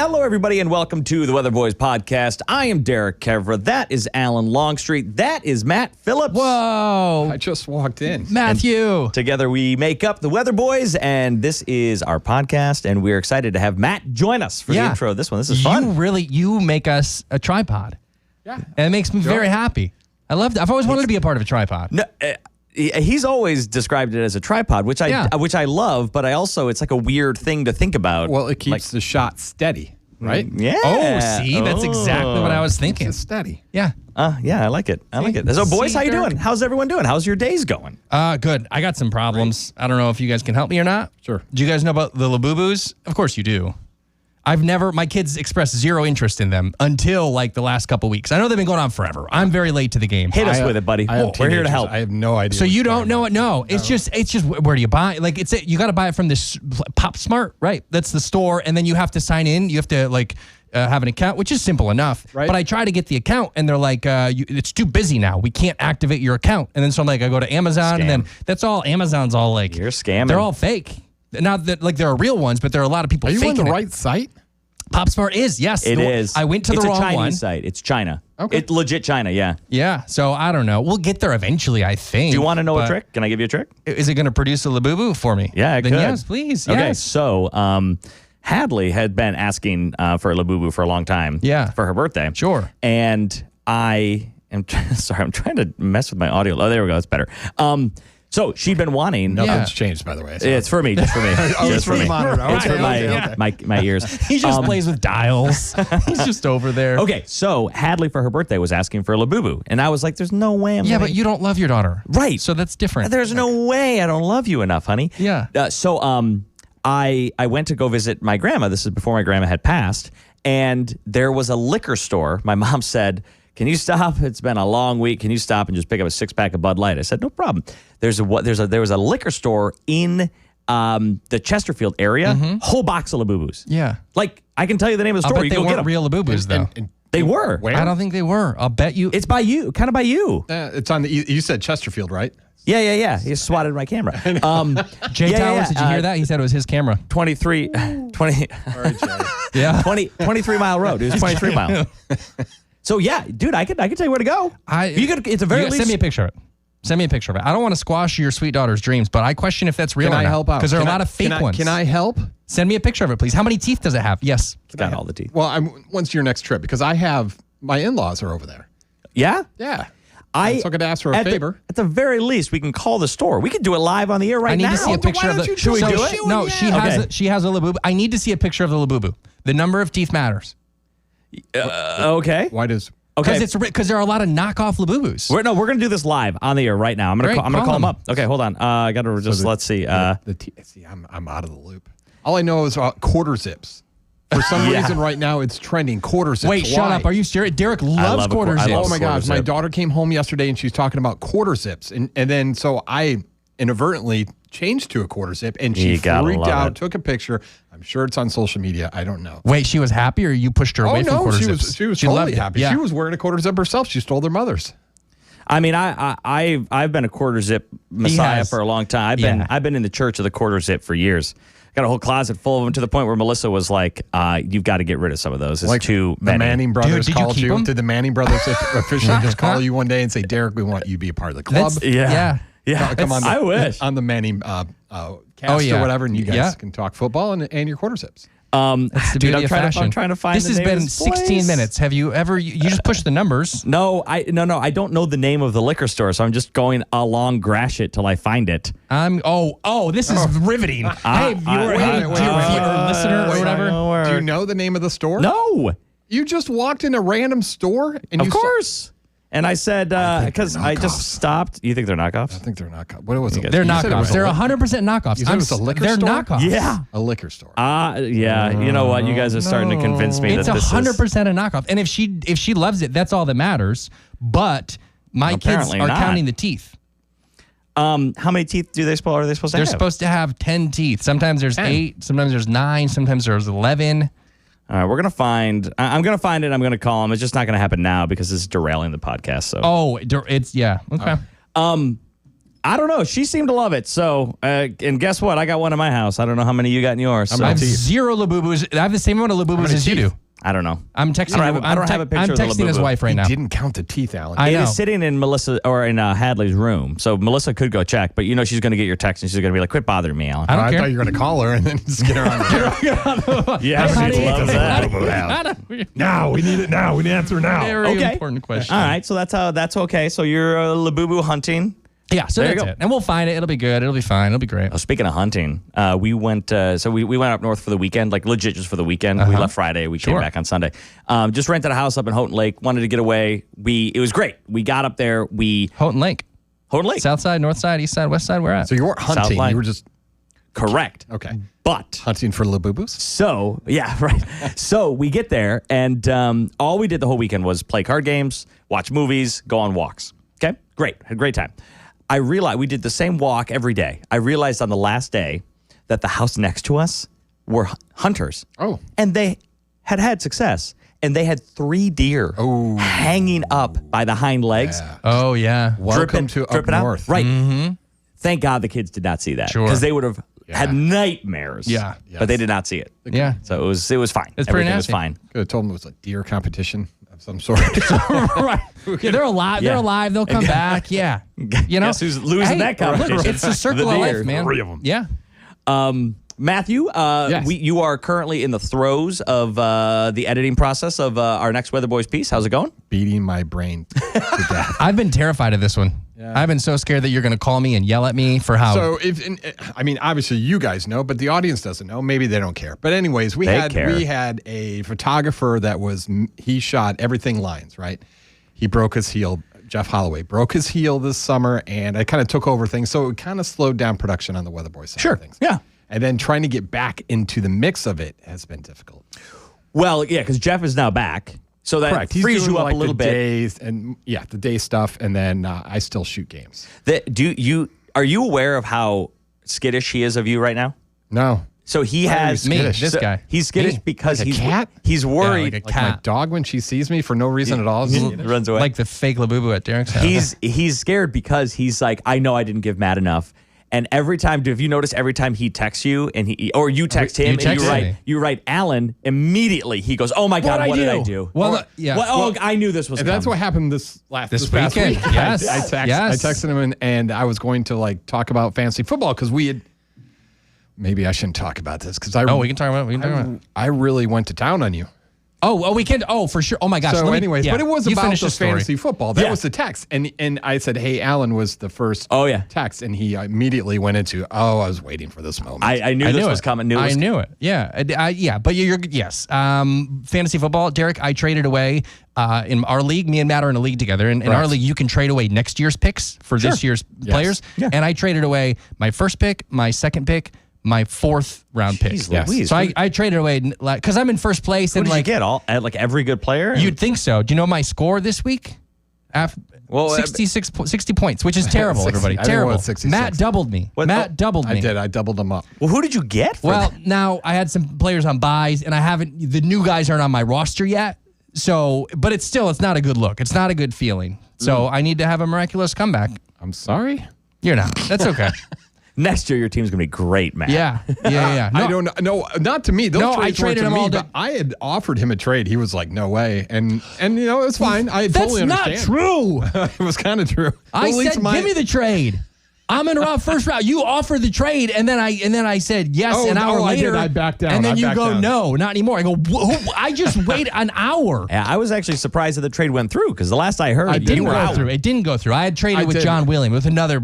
Hello, everybody, and welcome to the Weatherboys podcast. I am Derek Kevra. That is Alan Longstreet. That is Matt Phillips. Whoa. I just walked in. Matthew. And together we make up the Weatherboys, and this is our podcast, and we're excited to have Matt join us for the intro of this one. This is fun. You make us a tripod. Yeah. And it makes me very happy. I love that. I've always wanted to be a part of a tripod. No, he's always described it as a tripod, which I love, but I also, it's like a weird thing to think about. Well, it keeps the shot steady, right? Yeah. Oh, see? That's exactly what I was thinking. It's steady. Yeah. Yeah, I like it. I like it. So, boys, how you doing? How's everyone doing? How's your days going? Good. I got some problems. I don't know if you guys can help me or not. Sure. Do you guys know about the Labubus? Of course you do. My kids expressed zero interest in them until like the last couple weeks. I know they've been going on forever. I'm very late to the game. Hit us with it, buddy. We're here to help. I have no idea. So you don't know it? No. It's just where do you buy it? Like you got to buy it from this Pop Smart, right? That's the store, and then you have to sign in. You have to have an account, which is simple enough. Right. But I try to get the account, and they're like, it's too busy now. We can't activate your account. And then so I'm like, I go to Amazon, and then that's all. Amazon's all like, you're scamming. They're all fake. Not that like there are real ones, but there are a lot of people. Are you faking on the it. right site? PopSmart is, yes. It is. I went to the wrong one. It's a Chinese site. It's China. Okay. It's legit China, yeah. Yeah, so I don't know. We'll get there eventually, I think. Do you want to know a trick? Can I give you a trick? Is it going to produce a Labubu for me? Yeah, it then could. Yes, please. Okay, Yes. so Hadley had been asking for a Labubu for a long time. Yeah. For her birthday. Sure. And I am sorry, I'm trying to mess with my audio. Oh, there we go. That's better. So she'd been wanting. Nothing's changed, by the way. So. It's for me. Just for me. It's for the monitor. It's for my ears. He just plays with dials. He's just over there. Okay, so Hadley for her birthday was asking for a Labubu, and I was like, "There's no way I'm." Yeah, but you don't love your daughter, right? So that's different. There's no way I don't love you enough, honey. Yeah. I went to go visit my grandma. This is before my grandma had passed, and there was a liquor store. My mom said, "Can you stop? It's been a long week. Can you stop and just pick up a 6-pack of Bud Light?" I said, "No problem." There was a liquor store in the Chesterfield area. Whole box of Labubus. Yeah. Like I can tell you the name of the store. I bet they weren't real Labubus though. They were. Where? I don't think they were. I'll bet you. It's by you. Kind of by you. It's on the. You said Chesterfield, right? Yeah. He swatted my camera. Jay Towers, did you hear that? He said it was his camera. 20. All right, Jay. Yeah. 23 Mile Road. It was 23 mile. So yeah, dude, I could tell you where to go. It's a very least. Send me a picture of it. Send me a picture of it. I don't want to squash your sweet daughter's dreams, but I question if that's real. Can I help out? Because there are a lot of fake ones. Can I help? Send me a picture of it, please. How many teeth does it have? Yes. It's got all the teeth. Well, when's your next trip? Because my in-laws are over there. Yeah? Yeah. So I could ask for a favor. At the very least, we can call the store. We could do it live on the air right now. I need to see a picture of the. Should we do it? No, she has a Labubu. I need to see a picture of the Labubu. The number of teeth matters. Okay. Why does? Okay. Because there are a lot of knockoff Labubus. We're going to do this live on the air right now. I'm going to call them up. Okay, hold on. I got to just let's see. See, I'm out of the loop. All I know is quarter zips. For some reason, right now it's trending quarter zips. Wait, shut up! Are you serious? Derek loves quarter zips. Oh my gosh, my daughter came home yesterday and she's talking about quarter zips, and then so I inadvertently changed to a quarter zip, and she freaked out, took a picture. I'm sure it's on social media. I don't know. Wait, she was happy, or you pushed her away from quarter zips? She was totally happy. Yeah. She was wearing a quarter zip herself. She stole their mother's. I mean, I've been a quarter zip messiah for a long time. I've been in the church of the quarter zip for years. Got a whole closet full of them to the point where Melissa was like, "You've got to get rid of some of those. It's too many." The Manning brothers called you. Them? Did the Manning brothers officially just call you one day and say, "Derek, we want you to be a part of the club"? Yeah. Come on. I wish on the Manning cast or whatever, and you guys can talk football and your quarter zips. That's the beauty of fashion. I'm trying to find. This has been 16 minutes. Have you ever? You just push the numbers. No. I don't know the name of the liquor store, so I'm just going along Gratiot till I find it. This is riveting. Hey, viewer, listener, or whatever. Do you know the name of the store? No. You just walked in a random store, and of course. And I said, because I just stopped. You think they're knockoffs? I think they're knockoffs. What was it? They're knockoffs. They're 100% knockoffs. You said it was a liquor store? They're knockoffs. Yeah. A liquor store. Yeah. You know what? You guys are starting to convince me it's that this is... 100% a knockoff. And if she loves it, that's all that matters. But my kids are counting the teeth. How many teeth are they supposed to have? They're supposed to have 10 teeth. Sometimes there's 8. Sometimes there's 9. Sometimes there's 11. All right, we're gonna find. I'm gonna find it. I'm gonna call him. It's just not gonna happen now because it's derailing the podcast. So. Okay. I don't know. She seemed to love it. So, and guess what? I got one in my house. I don't know how many you got in yours. I have 0 Labubus. I have the same amount of Labubus as you do. I don't know. I'm texting. I don't have a picture I'm of the texting his Labubu. wife right now. He didn't count the teeth, Alan. I It know. is sitting in Melissa or in Hadley's room. So Melissa could go check, but she's going to get your text and she's going to be like, quit bothering me, Alan. I don't I care. thought you were going to call her and then just get her on the Yeah, she loves that. Now, we need it now. We need to answer now. Very Okay. important question. All right, so that's okay. So you're Labubu hunting. Yeah, so There you that's go. it. And we'll find it. It'll be good. It'll be fine. It'll be great. Oh, speaking of hunting, we went. We went up north for the weekend, like legit just for the weekend. We left Friday. We came back on Sunday. Just rented a house up in Houghton Lake. Wanted to get away. It was great. We got up there. Houghton Lake. Houghton Lake. South side, north side, east side, west side, where at? So you weren't hunting. Southline. You were just Mm. Correct. okay. But Hunting for Labubus? so yeah, right. So we get there, and all we did the whole weekend was play card games, watch movies, go on walks. Okay, great. Had a great time. I realized we did the same walk every day. I realized on the last day that the house next to us were hunters. Oh. And they had success. And they had 3 deer hanging up by the hind legs. Yeah. Oh, yeah. Welcome to up dripping out. north. Right. Thank God the kids did not see that. Sure. Because they would have had nightmares. Yeah. But they did not see it. Yeah. So it was fine. It's pretty Everything was nasty. fine. Could have told him it was a deer competition of some sort. Right. Yeah, they're alive. Yeah. They're alive. They'll come back. Yeah. You know, Guess who's losing that competition? It's the circle The of deer. life, man. 3 of them. Yeah. Matthew, Yes. you are currently in the throes of the editing process of our next Weatherboys piece. How's it going? Beating my brain to death. I've been terrified of this one. Yeah. I've been so scared that you're going to call me and yell at me for how. So obviously you guys know, but the audience doesn't know. Maybe they don't care. But anyways, we They had care. a photographer that he shot everything lines, right? He broke his heel. Jeff Holloway broke his heel this summer, and I kind of took over things. So it kind of slowed down production on the Weatherboys side of things. Yeah. And then trying to get back into the mix of it has been difficult. Well, yeah, because Jeff is now back. So that Correct. He's frees doing you up like a little the bit. Days and the day stuff, and then I still shoot games. Are you aware of how skittish he is of you right now? No. So he has Me, skittish? this so guy. He's skittish Me. because Like a he's cat? he's worried. like a Like cat. my dog when she sees me for no reason at all. runs away. Like the fake Labubu at Derek's house. He's scared because he's like, I know I didn't give Matt enough. And every time, if you notice, every time he texts you and or you text him text and me. you write Alan, immediately he goes, oh my God, what did I do? Well, Or, yeah. Well, I knew this was And that's coming. what happened this past weekend. week. Yes. I texted him and I was going to talk about fantasy football because we had. Maybe I shouldn't talk about this because we can talk about it. I really went to town on you. Oh, we can. Oh, for sure. Oh my gosh. So, anyways, but it was You about finish the story. fantasy football. That Yeah. was the text, and I said, "Hey, Alan was the first." Oh, yeah. text, and he immediately went into, "Oh, I was waiting for this moment." I knew this knew was it. coming. I knew it. Yeah. Yeah. But yes. Fantasy football, Derek, I traded away in our league. Me and Matt are in a league together. And in our league, you can trade away next year's picks for this year's players. Yeah. And I traded away my first pick, my second pick, my 4th round pick. Jeez Louise. So I traded away because I'm in first place. Who and did you get? Every good player? You'd think so. Do you know my score this week? 60 points, which is terrible, 60. everybody. I think it Terrible. was 66. Matt doubled me. Matt doubled me. I did. I doubled them up. Well, who did you get? Well, now I had some players on buys, and the new guys aren't on my roster yet. So, but it's not a good look. It's not a good feeling. So I need to have a miraculous comeback. I'm sorry. You're not. That's okay. Next year, your team's going to be great, man. Yeah. No, I don't know. No, not to me. Those No, I trades weren't traded to him me, all but I had offered him a trade. He was like, "No way," and it was fine. I totally That's understand. not true. It was kind of true. I At least said, give me the trade. I'm in around first round. You offered the trade, and then I said yes Oh, an hour no, I later. did. I backed down. And then I you backed go, down. no, not anymore. I go, I just waited an hour. Yeah, I was actually surprised that the trade went through because the last I heard, It didn't you were go out. through. It didn't go through. I had traded I with did. John William with another.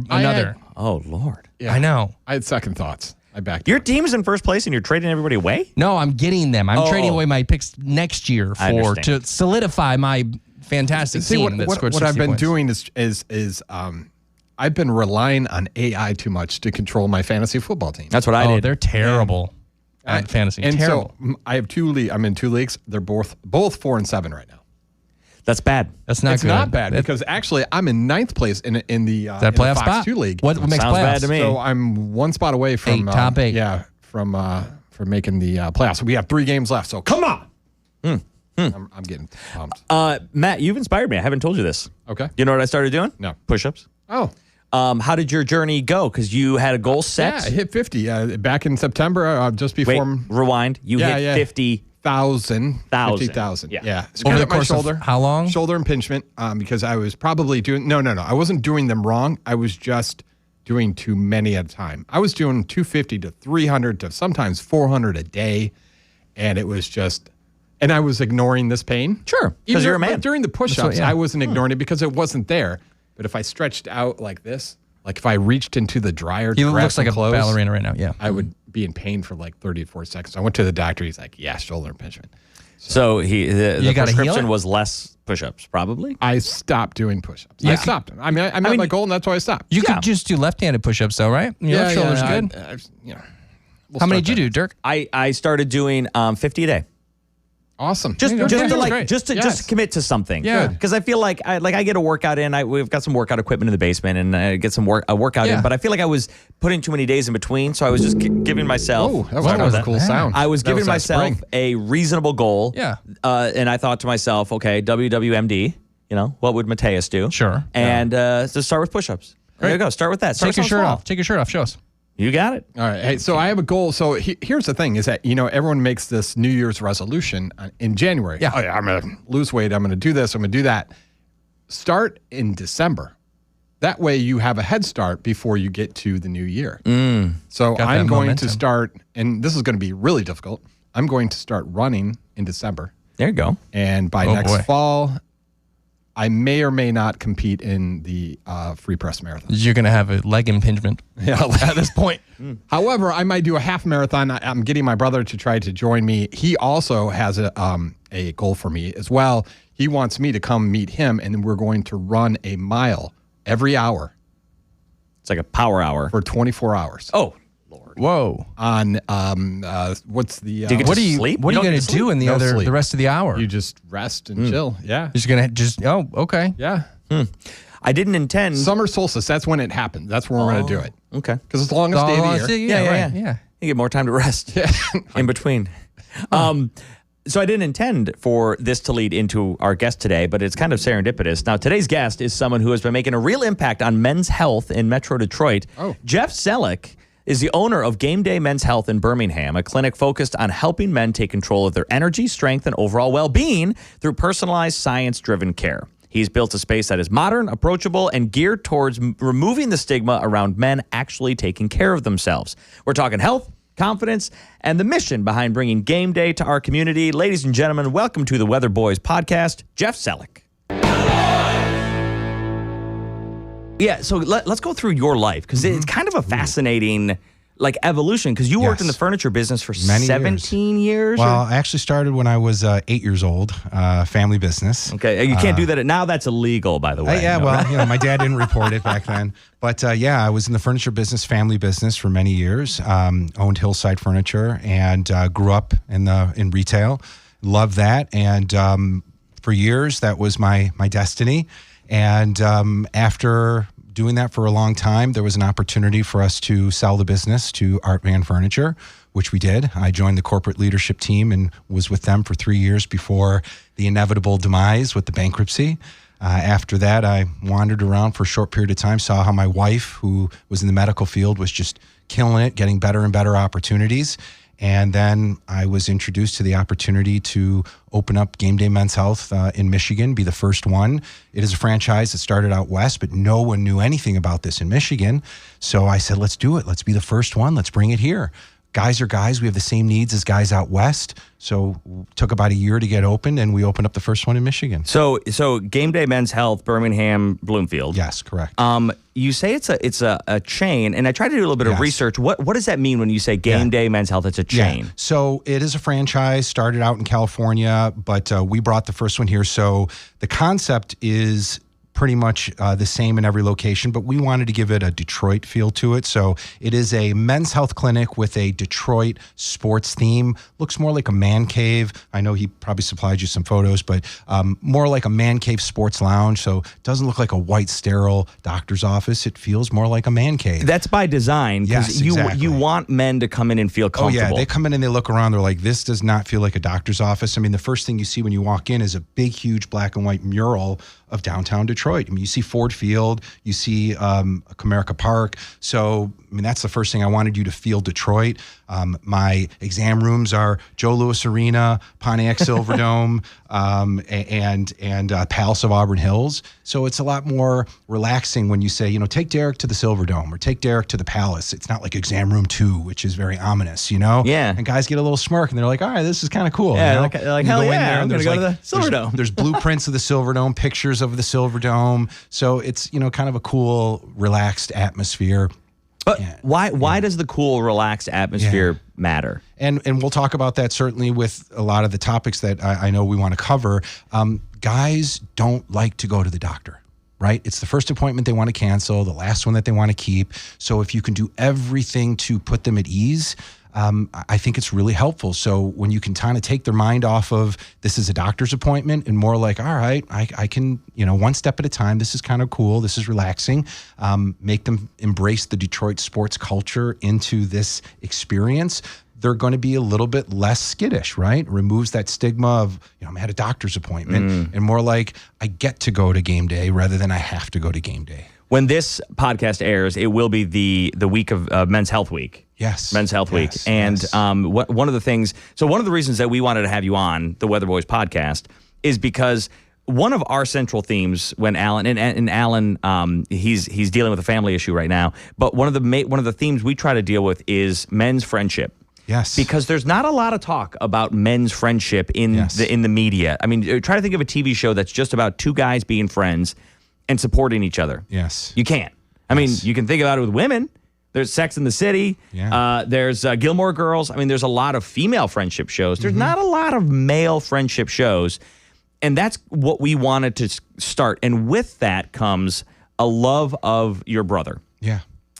Oh, Lord. Yeah. I know. I had second thoughts. I backed. Your down. team's in first place and you're trading everybody away? No, I'm getting them. I'm trading away my picks next year I understand. to solidify my fantastic See team. what I've been doing is I've been relying on AI too much to control my fantasy football team. That's what I did. They're terrible at fantasy. And terrible. so I have I'm in 2 leagues. They're both 4 and 7 right now. That's bad. That's not It's good. not bad because actually I'm in 9th place in the that in the playoff Fox spot 2 league. What makes Sounds playoffs? bad to me. So I'm 1 spot away from top 8. Yeah, from making the playoffs. So we have 3 games left. So come on. I'm getting pumped. Matt, you've inspired me. I haven't told you this. Okay. You know what I started doing? No. Push-ups. Oh, How did your journey go? Because you had a goal set. Yeah, I hit 50 back in September, just before. Wait, rewind. You hit 50,000. 50,000. Yeah. Over the course of how long? Shoulder impingement, because I was probably doing, no. I wasn't doing them wrong. I was just doing too many at a time. I was doing 250 to 300 to sometimes 400 a day. And it was just, and I was ignoring this pain. Sure, because you're a man. During the push-ups, I wasn't ignoring it because it wasn't there. But if I stretched out like this, like if I reached into the dryer to grab looks like some clothes, a ballerina right now, yeah. I would be in pain for like 30 to 40 seconds. I went to the doctor. He's like, yeah, shoulder impingement. So the gotta heal prescription it? was less push-ups, probably? I stopped doing push-ups. Yeah. I stopped. I met my goal, and that's why I stopped. You could just do left-handed push-ups, though, right? Your left shoulder's good. How many did you do, Dirk? I started doing 50 a day. Awesome. Just to commit to something. Yeah. Because I feel like I get a workout in. We've got some workout equipment in the basement, and I get some workout in. But I feel like I was putting too many days in between, so I was just giving myself. Oh, that was a cool sound. I was That giving that myself spring. a reasonable goal. Yeah. And I thought to myself, okay, WWMD. What would Mateus do? Sure. And just start with push-ups. There you go. Start with that. Start Take your with shirt small. off. Take your shirt off. Show us. You got it. All right. Hey, so I have a goal. So here's the thing is that, everyone makes this New Year's resolution in January. Yeah. Oh, yeah, I'm going to lose weight. I'm going to do this. I'm going to do that. Start in December. That way you have a head start before you get to the new year. So Got I'm that going momentum. to start, and this is going to be really difficult. I'm going to start running in December. There you go. And by next fall, I may or may not compete in the free press marathon. You're going to have a leg impingement at this point. However, I might do a half marathon. I'm getting my brother to try to join me. He also has a goal for me as well. He wants me to come meet him, and then we're going to run a mile every hour. It's like a power hour. For 24 hours. Oh, Lord. Whoa. On, what's the... Do you get What to are you sleep? What are you don't going get to do in No sleep. the rest of the hour? You just rest and chill. Yeah. You're just going to oh, okay. Yeah. I didn't intend. Summer solstice, that's when it happens. That's when we're going to do it. Okay. Because it's the longest day of the year. Yeah. You get more time to rest in between. So I didn't intend for this to lead into our guest today, but it's kind of serendipitous. Now, today's guest is someone who has been making a real impact on men's health in Metro Detroit. Oh. Jeff Selik is the owner of Game Day Men's Health in Birmingham, a clinic focused on helping men take control of their energy, strength, and overall well-being through personalized, science-driven care. He's built a space that is modern, approachable, and geared towards removing the stigma around men actually taking care of themselves. We're talking health, confidence, and the mission behind bringing game day to our community. Ladies and gentlemen, welcome to the Weatherboys podcast, Jeff Selik. Yeah, so let's go through your life, because it's kind of a fascinating evolution, because you worked in the furniture business for Many 17 years. Well, I actually started when I was 8 years old, family business. Okay, you can't do that. Now that's illegal, by the way. Yeah, well, my dad didn't report it back then. But I was in the furniture business, family business for many years, owned Hillside Furniture, and grew up in retail. Loved that. And for years, that was my destiny. And after doing that for a long time, there was an opportunity for us to sell the business to Art Van Furniture, which we did. I joined the corporate leadership team and was with them for 3 years before the inevitable demise with the bankruptcy. After that, I wandered around for a short period of time, saw how my wife, who was in the medical field, was just killing it, getting better and better opportunities. And then I was introduced to the opportunity to open up Game Day Men's Health in Michigan, be the first one. It is a franchise that started out west, but no one knew anything about this in Michigan. So I said, let's do it. Let's be the first one. Let's bring it here. Guys are guys. We have the same needs as guys out west. So it took about a year to get opened, and we opened up the first one in Michigan. So Game Day Men's Health, Birmingham, Bloomfield. Yes, correct. You say it's a chain, and I tried to do a little bit of research. What does that mean when you say Game Day Men's Health? It's a chain. Yeah. So it is a franchise, started out in California, but we brought the first one here. So the concept is pretty much the same in every location, but we wanted to give it a Detroit feel to it. So it is a men's health clinic with a Detroit sports theme. Looks more like a man cave. I know he probably supplied you some photos, but more like a man cave sports lounge. So it doesn't look like a white, sterile doctor's office. It feels more like a man cave. That's by design, because Yes, exactly. you want men to come in and feel comfortable. Oh, yeah. They come in and they look around. They're like, this does not feel like a doctor's office. I mean, the first thing you see when you walk in is a big, huge black and white mural of downtown Detroit. Detroit. I mean, you see Ford Field, you see Comerica Park. So, I mean, that's the first thing I wanted you to feel Detroit. My exam rooms are Joe Louis Arena, Pontiac Silverdome, and Palace of Auburn Hills. So it's a lot more relaxing when you say, you know, take Derek to the Silverdome or take Derek to the Palace. It's not like exam room 2, which is very ominous, you know? Yeah. And guys get a little smirk and they're like, all right, this is kind of cool. Yeah, you know? like You hell go in yeah, there I'm and going to there's go to the Silverdome. There's blueprints of the Silverdome, pictures of the Silverdome. So it's, you know, kind of a cool, relaxed atmosphere. But why does the cool, relaxed atmosphere matter? And we'll talk about that certainly with a lot of the topics that I know we want to cover. Guys don't like to go to the doctor, right? It's the first appointment they want to cancel, the last one that they want to keep. So if you can do everything to put them at ease, I think it's really helpful. So when you can kind of take their mind off of this is a doctor's appointment and more like, all right, I can, you know, one step at a time. This is kind of cool. This is relaxing. Make them embrace the Detroit sports culture into this experience. They're going to be a little bit less skittish, right? Removes that stigma of, you know, I'm at a doctor's appointment and more like I get to go to game day rather than I have to go to game day. When this podcast airs, it will be the week of Men's Health Week. Yes. Men's Health Week. And one of the things, so one of the reasons that we wanted to have you on the Weatherboys podcast is because one of our central themes when Alan, and Alan, he's dealing with a family issue right now, but one of the themes we try to deal with is men's friendship. Yes. Because there's not a lot of talk about men's friendship in the media. I mean, try to think of a TV show that's just about two guys being friends and supporting each other. Yes. You can't. I mean, you can think about it with women. There's Sex in the City. Yeah. There's Gilmore Girls. I mean, there's a lot of female friendship shows. There's not a lot of male friendship shows. And that's what we wanted to start. And with that comes a love of your brother. Yeah.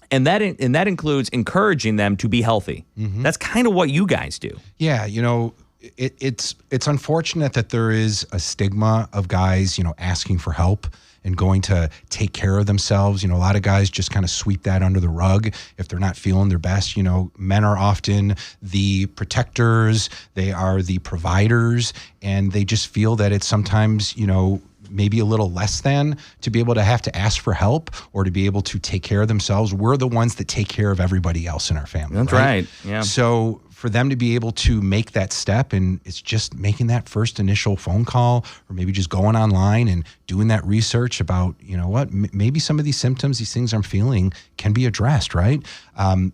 And that includes encouraging them to be healthy. That's kind of what you guys do. Yeah, you know, it's unfortunate that there is a stigma of guys, you know, asking for help and going to take care of themselves. You know, a lot of guys just kind of sweep that under the rug if they're not feeling their best. You know, men are often the protectors, they are the providers, and they just feel that it's sometimes, you know, maybe a little less than to be able to have to ask for help or to be able to take care of themselves. We're the ones that take care of everybody else in our family. That's right. Yeah. So for them to be able to make that step, and it's just making that first initial phone call or maybe just going online and doing that research about, you know what, maybe some of these symptoms, these things I'm feeling can be addressed, right?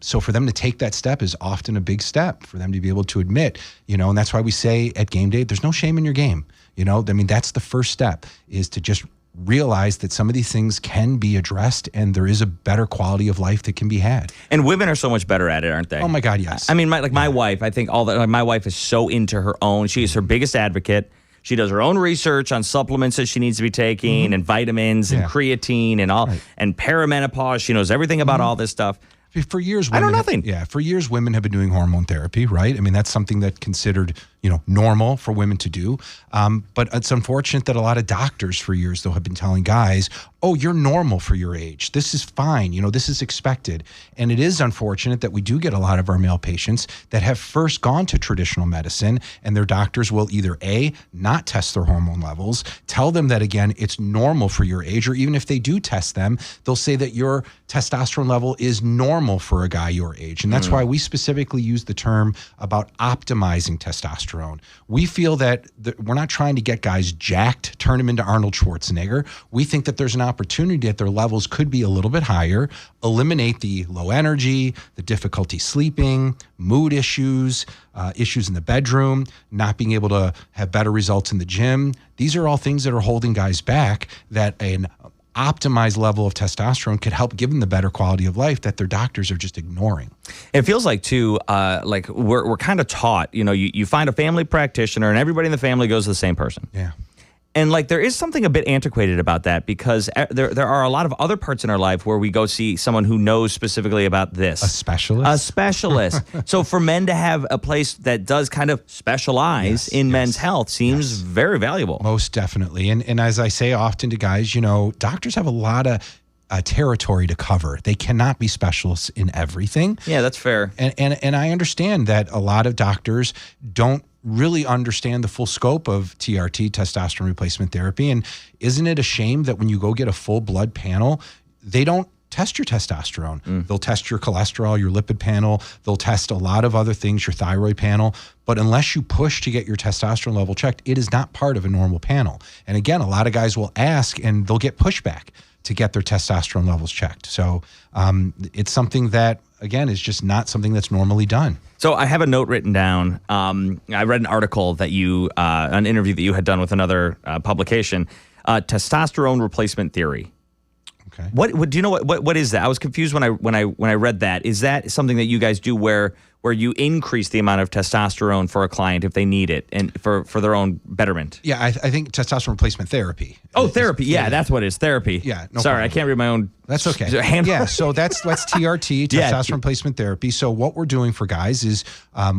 So for them to take that step is often a big step for them to be able to admit, you know, and that's why we say at game day, there's no shame in your game. You know, I mean, that's the first step is to just realize that some of these things can be addressed and there is a better quality of life that can be had. And women are so much better at it, aren't they? Oh my God, yes. I mean, my wife, I think my wife is so into her own. She is her biggest advocate. She does her own research on supplements that she needs to be taking and vitamins and creatine and all and perimenopause. She knows everything about all this stuff. For years, I know nothing. For years, women have been doing hormone therapy, right? I mean, that's something that's considered, you know, normal for women to do. But it's unfortunate that a lot of doctors for years, though, have been telling guys, oh, you're normal for your age. This is fine. You know, this is expected. And it is unfortunate that we do get a lot of our male patients that have first gone to traditional medicine and their doctors will either A, not test their hormone levels, tell them that, again, it's normal for your age, or even if they do test them, they'll say that your testosterone level is normal for a guy your age. And that's why we specifically use the term about optimizing testosterone. We feel that we're not trying to get guys jacked, turn them into Arnold Schwarzenegger. We think that there's an opportunity that their levels could be a little bit higher, eliminate the low energy, the difficulty sleeping, mood issues, issues in the bedroom, not being able to have better results in the gym. These are all things that are holding guys back, that an optimized level of testosterone could help give them the better quality of life that their doctors are just ignoring. It feels like, too, like we're kind of taught, you know, you find a family practitioner and everybody in the family goes to the same person. Yeah. And like there is something a bit antiquated about that, because there are a lot of other parts in our life where we go see someone who knows specifically about this. A specialist? A specialist. So for men to have a place that does kind of specialize in men's health seems very valuable. Most definitely. And as I say often to guys, you know, doctors have a lot of territory to cover. They cannot be specialists in everything. Yeah, that's fair. And I understand that a lot of doctors don't really understand the full scope of TRT, testosterone replacement therapy. And isn't it a shame that when you go get a full blood panel, they don't test your testosterone? They'll test your cholesterol, your lipid panel. They'll test a lot of other things, your thyroid panel. But unless you push to get your testosterone level checked, it is not part of a normal panel. And again, a lot of guys will ask and they'll get pushback to get their testosterone levels checked. So it's something that, again, is just not something that's normally done. So I have a note written down. I read an article that an interview that you had done with another publication, testosterone replacement theory. Okay. What do you know? What is that? I was confused when I read that. Is that something that you guys do where you increase the amount of testosterone for a client if they need it and for their own betterment? Yeah, I think testosterone replacement therapy. Oh, therapy. Yeah, that's what it is. Therapy. Yeah. No Sorry, problem. I can't read my own. That's okay. Handle. Yeah, so that's TRT, testosterone replacement therapy. So what we're doing for guys is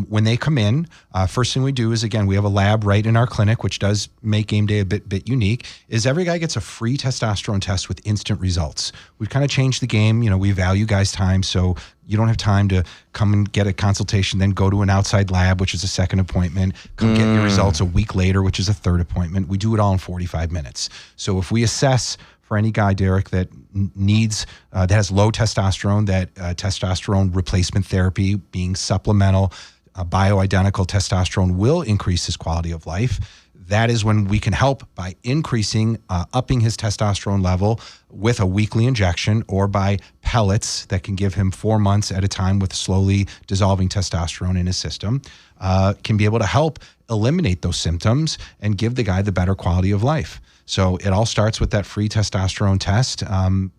when they come in, first thing we do is, again, we have a lab right in our clinic, which does make game day a bit unique, is every guy gets a free testosterone test with instant results. We've kind of changed the game. We value guys' time, so you don't have time to come and get a consultation, then go to an outside lab, which is a second appointment, come get your results a week later, which is a third appointment. We do it all in 45 minutes. So if we assess for any guy, Derek, that needs, that has low testosterone, that testosterone replacement therapy being supplemental, bioidentical testosterone will increase his quality of life. That is when we can help by increasing, upping his testosterone level with a weekly injection or by pellets that can give him 4 months at a time with slowly dissolving testosterone in his system, can be able to help eliminate those symptoms and give the guy the better quality of life. So it all starts with that free testosterone test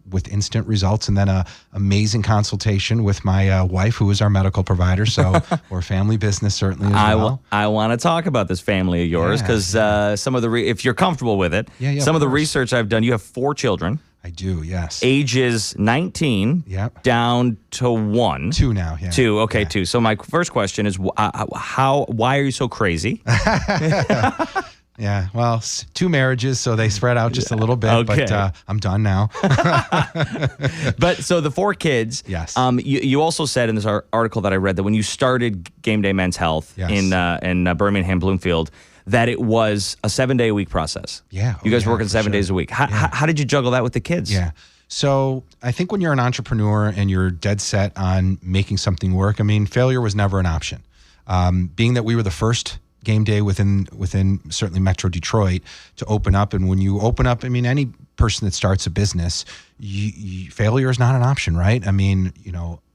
with instant results, and then a amazing consultation with my wife, who is our medical provider. So we're a family business certainly as well. I want to talk about this family of yours because some of the if you're comfortable with it, some of the research I've done. You have 4 children. I do, yes. Ages 19 down to 1. 2 now, yeah. 2, okay, yeah. 2. So my first question is, why are you so crazy? Yeah, well, 2 marriages, so they spread out just a little bit, but I'm done now. But so the 4 kids, yes. You also said in this article that I read that when you started Game Day Men's Health in Birmingham, Bloomfield, that it was a 7-day-a-week process. Yeah. You guys working 7 days a week. How did you juggle that with the kids? Yeah. So I think when you're an entrepreneur and you're dead set on making something work, I mean, failure was never an option. Being that we were the first game day within certainly Metro Detroit to open up. And when you open up, I mean, any person that starts a business, failure is not an option, right? I mean,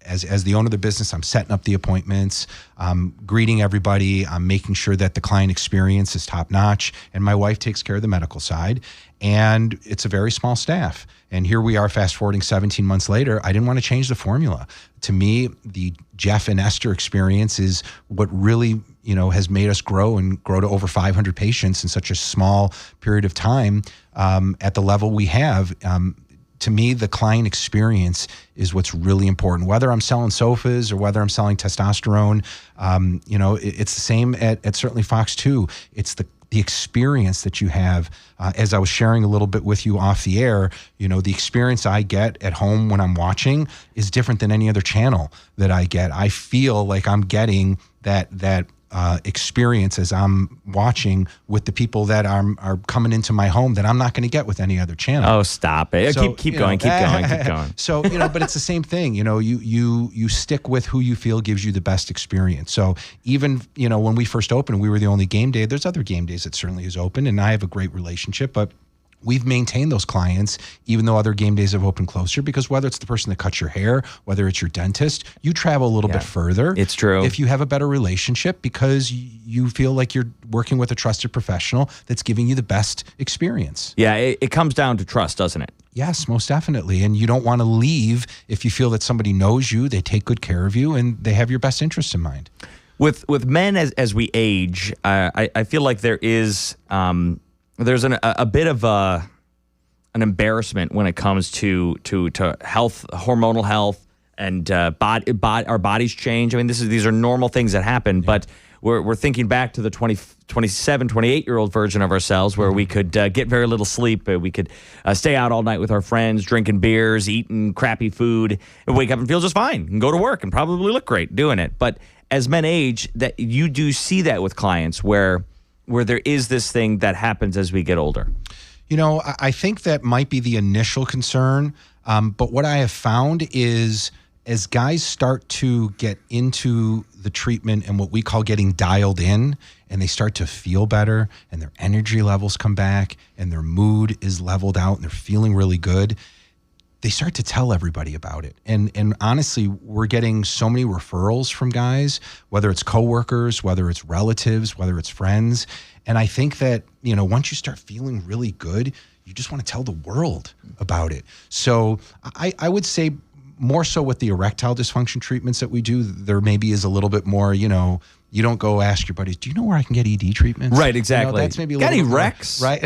as the owner of the business, I'm setting up the appointments, I'm greeting everybody, I'm making sure that the client experience is top notch, and my wife takes care of the medical side. And it's a very small staff. And here we are, fast forwarding 17 months later. I didn't want to change the formula. To me, the Jeff and Esther experience is what really, has made us grow to over 500 patients in such a small period of time at the level we have. To me, the client experience is what's really important. Whether I'm selling sofas or whether I'm selling testosterone, it's the same at certainly Fox 2. It's the experience that you have. As I was sharing a little bit with you off the air, the experience I get at home when I'm watching is different than any other channel that I get. I feel like I'm getting that experience as I'm watching with the people that are coming into my home that I'm not going to get with any other channel. Oh, stop it. So, keep going. So, but it's the same thing. You stick with who you feel gives you the best experience. So even, when we first opened, we were the only game day. There's other game days that certainly is open, and I have a great relationship, but we've maintained those clients even though other game days have opened closer, because whether it's the person that cuts your hair, whether it's your dentist, you travel a little bit further. It's true. If you have a better relationship because you feel like you're working with a trusted professional that's giving you the best experience. Yeah, it comes down to trust, doesn't it? Yes, most definitely. And you don't want to leave if you feel that somebody knows you, they take good care of you, and they have your best interests in mind. With men as we age, I feel like there is there's a bit of an embarrassment when it comes to health, hormonal health, and our bodies change. I mean, these are normal things that happen, but we're thinking back to the 27, 28-year-old version of ourselves where we could get very little sleep. We could stay out all night with our friends, drinking beers, eating crappy food, and wake up and feel just fine and go to work and probably look great doing it. But as men age, that you do see that with clients where there is this thing that happens as we get older. You know, I think that might be the initial concern. But what I have found is as guys start to get into the treatment and what we call getting dialed in, and they start to feel better and their energy levels come back and their mood is leveled out and they're feeling really good, they start to tell everybody about it. And honestly, we're getting so many referrals from guys, whether it's coworkers, whether it's relatives, whether it's friends. And I think that, you know, once you start feeling really good, you just want to tell the world about it. So I would say more so with the erectile dysfunction treatments that we do, there maybe is a little bit more, you know, you don't go ask your buddies, do you know where I can get ED treatments? Right, exactly. You know, that's maybe a Got little any bit Rex? More, right?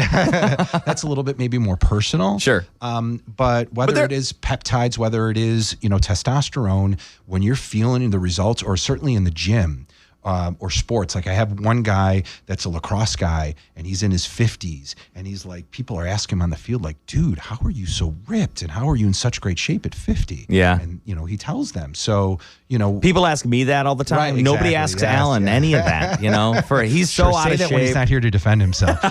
That's a little bit maybe more personal. Sure. But whether it is peptides, whether it is, you know, testosterone, when you're feeling the results, or certainly in the gym, or sports. Like I have one guy that's a lacrosse guy and he's in his 50s and he's like, people are asking him on the field, like, dude, how are you so ripped? And how are you in such great shape at 50? Yeah. And, you know, he tells them. So, you know. People ask me that all the time. Right, Nobody exactly. asks Yes, Alan yeah. any of that, you know, he's so out say of that shape. when he's not here to defend himself.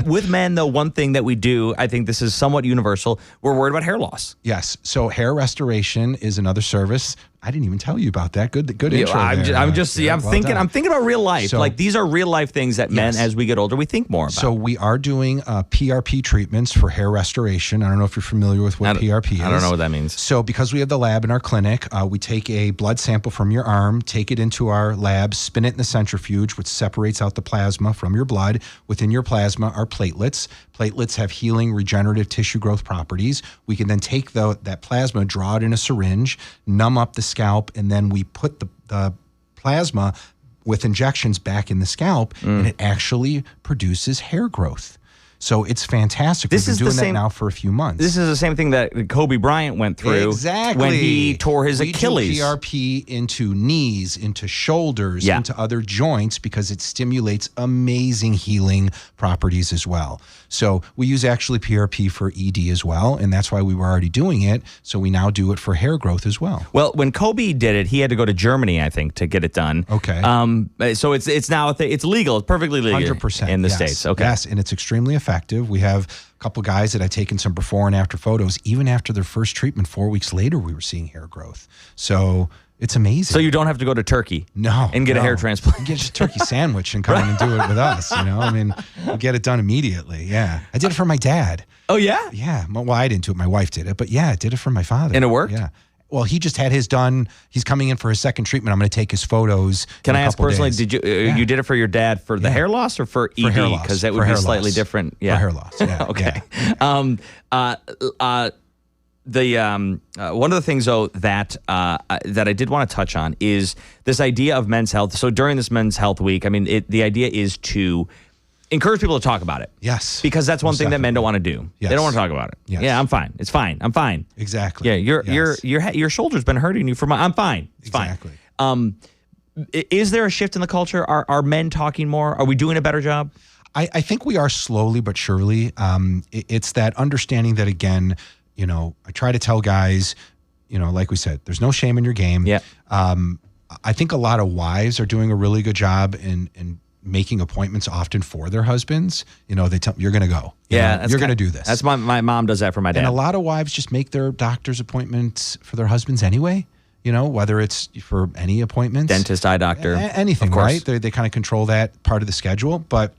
With men, though, one thing that we do, I think this is somewhat universal, we're worried about hair loss. Yes. So hair restoration is another service. I didn't even tell you about that. Good intro. I'm thinking about real life. So- like these are real life things that men, Yes. as we get older, we think more about. So we are doing PRP treatments for hair restoration. I don't know if you're familiar with what PRP is. I don't know what that means. So because we have the lab in our clinic, we take a blood sample from your arm, take it into our lab, spin it in the centrifuge, which separates out the plasma from your blood. Within your plasma are platelets. Platelets have healing, regenerative tissue growth properties. We can then take that plasma, draw it in a syringe, numb up the scalp, and then we put the plasma with injections back in the scalp, and it actually produces hair growth. So it's fantastic. We've been doing that now for a few months. This is the same thing that Kobe Bryant went through when he tore his Achilles. We do PRP into knees, into shoulders, into other joints because it stimulates amazing healing properties as well. So we use actually PRP for ED as well, and that's why we were already doing it. So we now do it for hair growth as well. Well, when Kobe did it, he had to go to Germany, I think, to get it done. Okay. So it's now it's legal. It's perfectly legal 100% in the States. Okay. Yes, and it's extremely effective. We have a couple guys that had taken some before and after photos. Even after their first treatment, 4 weeks later, we were seeing hair growth. So it's amazing. So you don't have to go to Turkey and get a hair transplant. You get just a turkey sandwich and come in and do it with us. You know, I mean, you get it done immediately. Yeah. I did it for my dad. Oh, yeah? Yeah. Well, I didn't do it. My wife did it. But yeah, I did it for my father. And it worked? Yeah. Well, he just had his done. He's coming in for his second treatment. I'm going to take his photos. Can I ask personally, days. did you did it for your dad for the hair loss or for ED? For hair loss. Because that would For be hair slightly loss. different. Yeah. For hair loss. Yeah. Okay. Yeah. One of the things though that I did want to touch on is this idea of men's health. So during this Men's Health Week, I mean, the idea is to encourage people to talk about it. Yes. Because that's one Most thing that men don't want to definitely. do. Yes. They don't want to talk about it. Yes. Yeah, I'm fine. It's fine. I'm fine. Exactly. Yeah, Yes. your shoulder's been hurting you for I'm fine. It's Exactly. fine. Is there a shift in the culture? Are men talking more? Are we doing a better job? I think we are slowly but surely. It's that understanding that, again, you know, I try to tell guys, you know, like we said, there's no shame in your game. Yeah. I think a lot of wives are doing a really good job in making appointments often for their husbands. You know, they tell you're going to go. You're going to do this. That's my mom does that for my dad. And a lot of wives just make their doctor's appointments for their husbands anyway. You know, whether it's for any appointments, Dentist, eye doctor, anything, of course. right? They kind of control that part of the schedule. But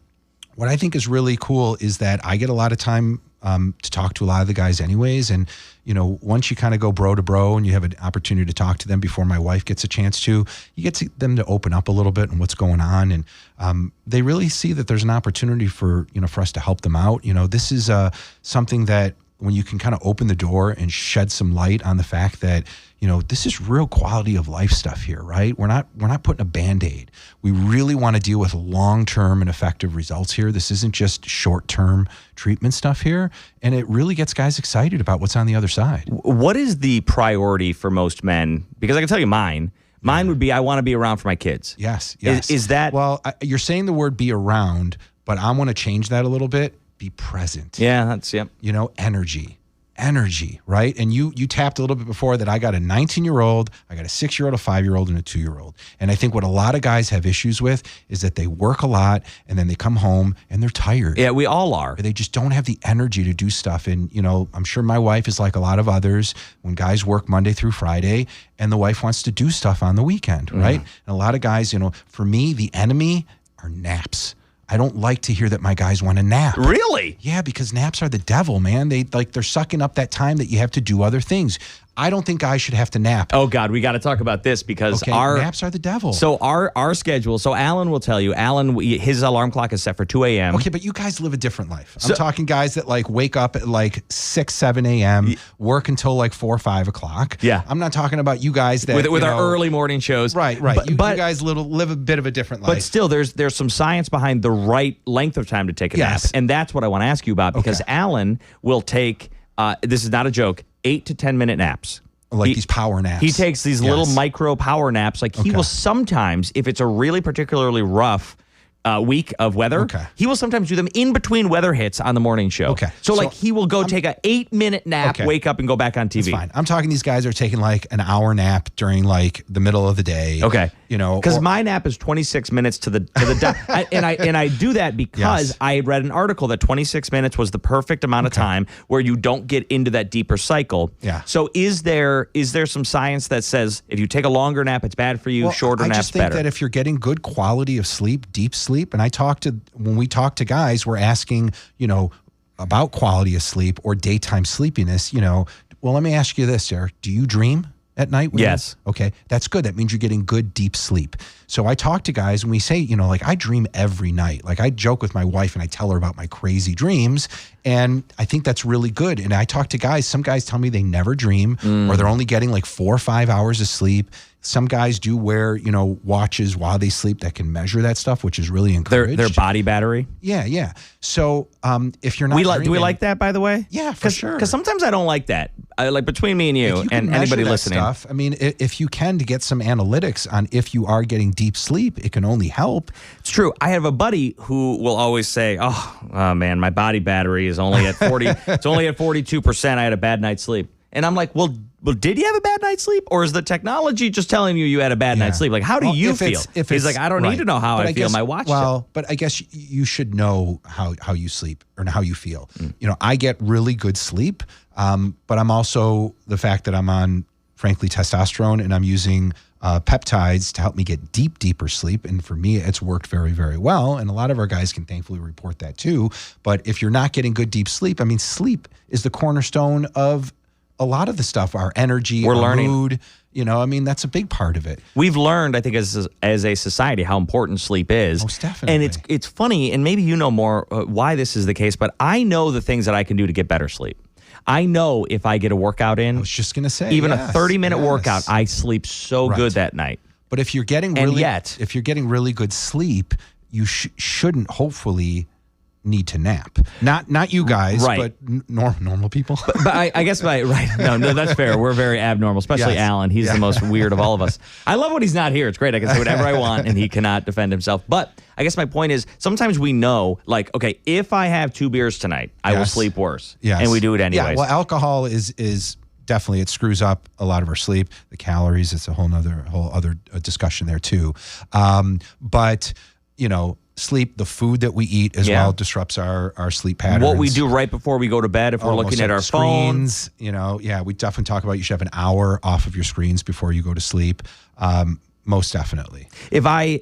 what I think is really cool is that I get a lot of time to talk to a lot of the guys anyways. And, you know, once you kind of go bro to bro and you have an opportunity to talk to them before my wife gets a chance to, you get them to open up a little bit and what's going on. And they really see that there's an opportunity for us to help them out. You know, this is something that when you can kind of open the door and shed some light on the fact that, you know, this is real quality of life stuff here, right? We're not putting a Band-Aid. We really want to deal with long-term and effective results here. This isn't just short-term treatment stuff here. And it really gets guys excited about what's on the other side. What is the priority for most men? Because I can tell you mine. Mine would be I want to be around for my kids. Yes. Is that... Well, you're saying the word be around, but I want to change that a little bit. Be present. Yeah, that's, yep. You know, energy. energy, right? And you tapped a little bit before that I got a 19-year-old, I got a 6-year-old, a 5-year-old, and a 2-year-old. And I think what a lot of guys have issues with is that they work a lot and then they come home and they're tired. Yeah, we all are. They just don't have the energy to do stuff. And, I'm sure my wife is like a lot of others when guys work Monday through Friday and the wife wants to do stuff on the weekend, right? And a lot of guys, for me, the enemy are naps. I don't like to hear that my guys want to nap. Really? Yeah, because naps are the devil, man. They're sucking up that time that you have to do other things. I don't think guys should have to nap. Oh God, we got to talk about this because our naps are the devil. So our schedule. So Alan will tell you. His alarm clock is set for 2 a.m. Okay, but you guys live a different life. I'm talking guys that wake up at 6, 7 a.m., work until 4 or 5 o'clock. Yeah, I'm not talking about you guys that with our early morning shows. Right. But you guys live a bit of a different life. But still, there's some science behind the right length of time to take a nap, and that's what I want to ask you about because Alan will take. This is not a joke. 8 to 10 minute naps. These power naps. He takes these little micro power naps. He will sometimes, if it's a really particularly rough week of weather, he will sometimes do them in between weather hits on the morning show. So he will go take a 8-minute nap, wake up, and go back on TV. That's fine. I'm talking these guys are taking an hour nap during the middle of the day. Okay. Because my nap is 26 minutes to the and I do that because I read an article that 26 minutes was the perfect amount of time where you don't get into that deeper cycle. Yeah. So is there some science that says if you take a longer nap, it's bad for you, shorter nap's better? I just think that if you're getting good quality of sleep, deep sleep, and when we talk to guys, we're asking, about quality of sleep or daytime sleepiness, well, let me ask you this, Eric. Do you dream at night? Yes. Okay. That's good. That means you're getting good, deep sleep. So I talk to guys and we say, I dream every night. I joke with my wife and I tell her about my crazy dreams. And I think that's really good. And I talk to guys, some guys tell me they never dream or they're only getting 4 or 5 hours of sleep. Some guys do wear, watches while they sleep that can measure that stuff, which is really encouraged. Their body battery. Yeah. So if you're not dreaming, do we like that, by the way? Yeah, for sure. Because sometimes I don't like that. Between me and you and anybody listening. Stuff, I mean, if you can to get some analytics on if you are getting deep sleep, it can only help. It's true. I have a buddy who will always say, "Oh man, my body battery is only at 40. It's only at 42%. I had a bad night's sleep." And I'm like, well, did you have a bad night's sleep? Or is the technology just telling you had a bad night's sleep? How do you feel? He's like, I don't need to know how I feel. My watch. Well, but I guess you should know how you sleep or how you feel. I get really good sleep, but I'm also the fact that I'm on, frankly, testosterone and I'm using peptides to help me get deeper sleep. And for me, it's worked very, very well. And a lot of our guys can thankfully report that too. But if you're not getting good, deep sleep, sleep is the cornerstone of a lot of the stuff, our energy, our learning. Mood, that's a big part of it. We've learned, I think, as a society, how important sleep is. Most definitely. And it's funny, and maybe you know more why this is the case, but I know the things that I can do to get better sleep. I know if I get a workout in, I was just going to say, even a 30-minute workout, I sleep so good that night. But if you're getting really good sleep, you shouldn't hopefully need to nap. Not you guys, but normal people. But I guess no, that's fair. We're very abnormal, especially Alan. He's the most weird of all of us. I love when he's not here. It's great. I can say whatever I want, and he cannot defend himself. But I guess my point is, sometimes we know, okay, if I have 2 beers tonight, I will sleep worse. Yes. And we do it anyways. Yeah, well, alcohol is definitely, it screws up a lot of our sleep. The calories, it's a whole other discussion there too. But sleep, the food that we eat as well disrupts our sleep patterns. What we do right before we go to bed, if we're looking at our phones. We definitely talk about you should have an hour off of your screens before you go to sleep. Most definitely. If I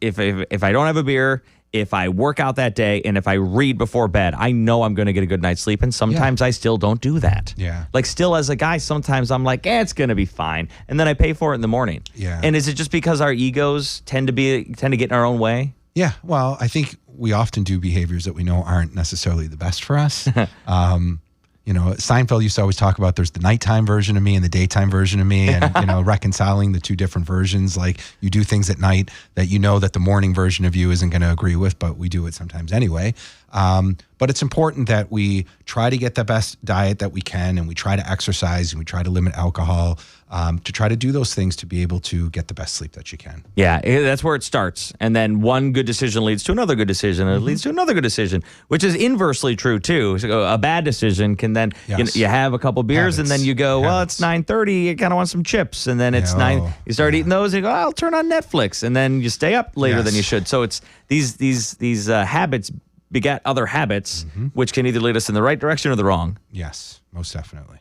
don't have a beer, if I work out that day, and if I read before bed, I know I'm going to get a good night's sleep. And sometimes I still don't do that. Yeah. Still as a guy, sometimes I'm like, it's going to be fine. And then I pay for it in the morning. Yeah. And is it just because our egos tend to get in our own way? Yeah. Well, I think we often do behaviors that we know aren't necessarily the best for us. Seinfeld used to always talk about there's the nighttime version of me and the daytime version of me, and reconciling the 2 different versions. You do things at night that that the morning version of you isn't going to agree with, but we do it sometimes anyway. But it's important that we try to get the best diet that we can, and we try to exercise, and we try to limit alcohol. to try to do those things to be able to get the best sleep that you can. Yeah, that's where it starts. And then one good decision leads to another good decision, and it leads to another good decision, which is inversely true, too. So a bad decision can then, Yes. you have a couple beers, and then you go, well, it's 9:30, you kind of want some chips. And then it's 9, you start eating those, and you go, I'll turn on Netflix. And then you stay up later than you should. So it's these habits beget other habits, which can either lead us in the right direction or the wrong. Yes, most definitely.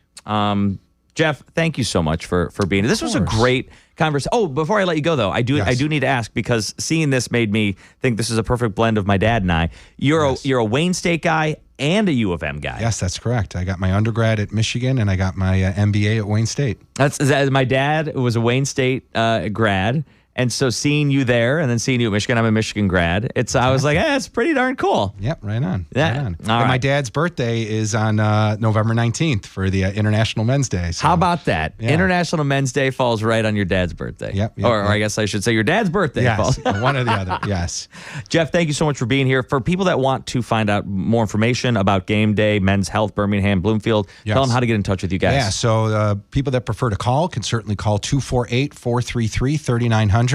Jeff, thank you so much for being here. This was a great conversation. Oh, before I let you go, though, I do need to ask, because seeing this made me think this is a perfect blend of my dad and I. You're a Wayne State guy and a U of M guy. Yes, that's correct. I got my undergrad at Michigan, and I got my MBA at Wayne State. My dad was a Wayne State grad. And so seeing you there and then seeing you at Michigan, I'm a Michigan grad. I was like, it's pretty darn cool. Yep, right on. Yeah. Right on. All right. My dad's birthday is on November 19th for the International Men's Day. So. How about that? Yeah. International Men's Day falls right on your dad's birthday. Yep, or I guess I should say your dad's birthday falls. Yes, one or the other. Yes. Jeff, thank you so much for being here. For people that want to find out more information about Game Day, Men's Health, Birmingham, Bloomfield, tell them how to get in touch with you guys. Yeah, so people that prefer to call can certainly call 248-433-3900.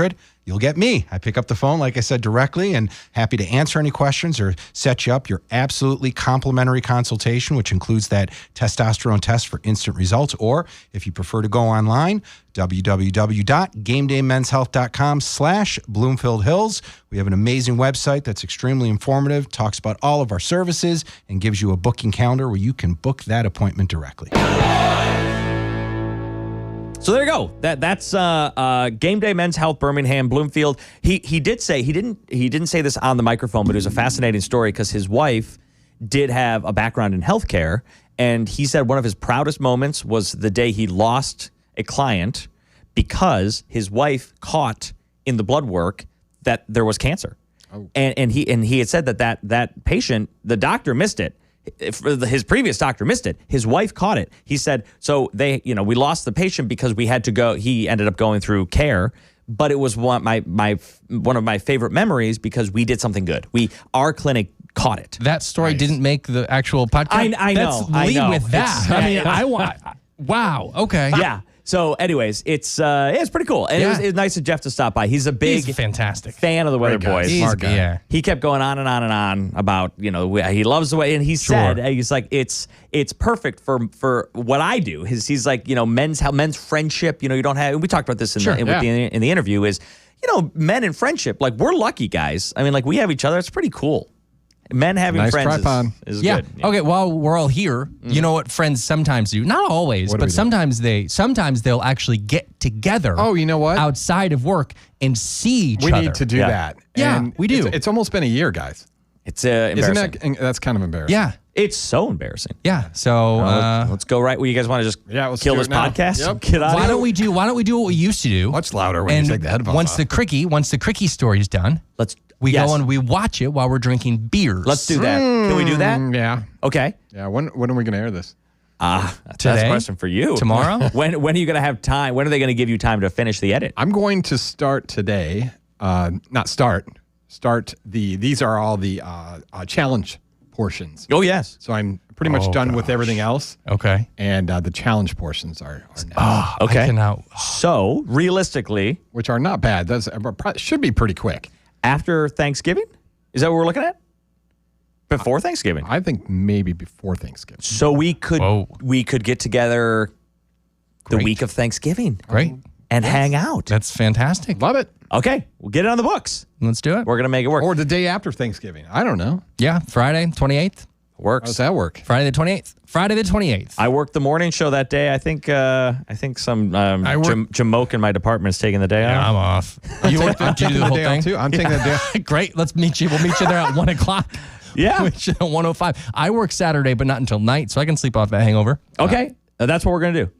You'll get me. I pick up the phone, like I said, directly, and happy to answer any questions or set you up your absolutely complimentary consultation, which includes that testosterone test for instant results. Or if you prefer to go online, www.gamedaymenshealth.com/Bloomfield Hills. We have an amazing website that's extremely informative, talks about all of our services, and gives you a booking calendar where you can book that appointment directly. So there you go. That's Game Day Men's Health, Birmingham, Bloomfield. He did say he didn't say this on the microphone, but it was a fascinating story because his wife did have a background in healthcare, and he said one of his proudest moments was the day he lost a client because his wife caught in the blood work that there was cancer, and he had said that patient, the doctor missed it. His previous doctor missed it. His wife caught it. He said, so we lost the patient because we had to go. He ended up going through care, but it was one of my favorite memories because we did something good. Our clinic caught it. That story didn't make the actual podcast. I know. Let's lead with that. It's- I mean, I want. Wow. Okay. Yeah. So, anyways, it's pretty cool, and it was nice of Jeff to stop by. He's a big, He's fantastic fan of the Weatherboys. Smart guy. Yeah. He kept going on and on and on about he loves the way, and he said he's like it's perfect for what I do. He's like men's friendship. You don't have. We talked about this in the interview. Is men in friendship, like we're lucky guys. I mean, like we have each other. It's pretty cool. Men having Nice friends tripod. is Yeah. good. Yeah. Okay. While we're all here, you know what friends sometimes do? Not always, but sometimes they'll actually get together. Oh, you know what? Outside of work and see each We other. need to do that. Yeah, And we do. It's almost been a year, guys. It's embarrassing. Isn't that's kind of embarrassing? Yeah. It's so embarrassing. Yeah. So Let's go right. Well, you guys want to just let's kill do this it now. podcast? Yep. Get out. why don't we do what we used to do? Much louder when and you take the headphones once off. the cricky story is done, we go and we watch it while we're drinking beers. Let's do that. Can we do that? Yeah. Okay. Yeah. When are we going to air this? That's Today? a question for you. Tomorrow? When are you going to have time? When are they going to give you time to finish the edit? I'm going to start today. Not start. Start these are all the challenge portions. Oh, yes. So I'm pretty much done with everything else. Okay. And the challenge portions are next, Okay. I cannot. So, realistically, which are not bad. Those should be pretty quick. after Thanksgiving? Is that what we're looking at? Before Thanksgiving? I think maybe before Thanksgiving. So we could get together the Great. week of Thanksgiving. Great. And hang out. That's fantastic. Love it. Okay, we'll get it on the books. Let's do it. We're going to make it work. Or the day after Thanksgiving. I don't know. Yeah. Friday, 28th. How Works. does that work? Friday the 28th. Friday the 28th. I worked the morning show that day. I think some Jamoke in my department is taking the day off. I'm off. You work I'm do you taking do the the whole day off thing? too. I'm taking the day off. Great. Let's meet you. We'll meet you there at 1 o'clock. Yeah. Which at 1:05. I work Saturday, but not until night, so I can sleep off that hangover. Okay, that's what we're gonna do.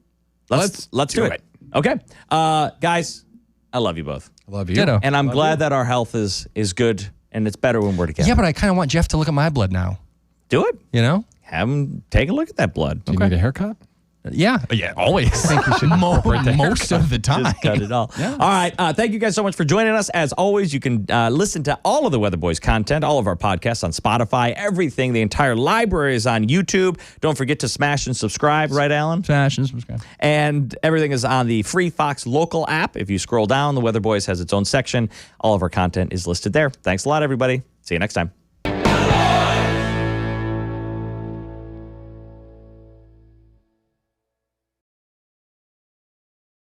Let's do it. Okay, guys, I love you both, I love you. Ditto. and I'm glad that our health is good, and it's better when we're together. Yeah, but I kind of want Jeff to look at my blood now. Do it. You know? Have him take a look at that blood. Do you need a haircut? Yeah, always. I think you should most of the time. Just cut it all. All right. Thank you guys so much for joining us. As always, you can listen to all of the Weatherboys content, all of our podcasts on Spotify, everything. The entire library is on YouTube. Don't forget to smash and subscribe, right, Alan? Smash and subscribe. And everything is on the free Fox Local app. If you scroll down, the Weatherboys has its own section. All of our content is listed there. Thanks a lot, everybody. See you next time.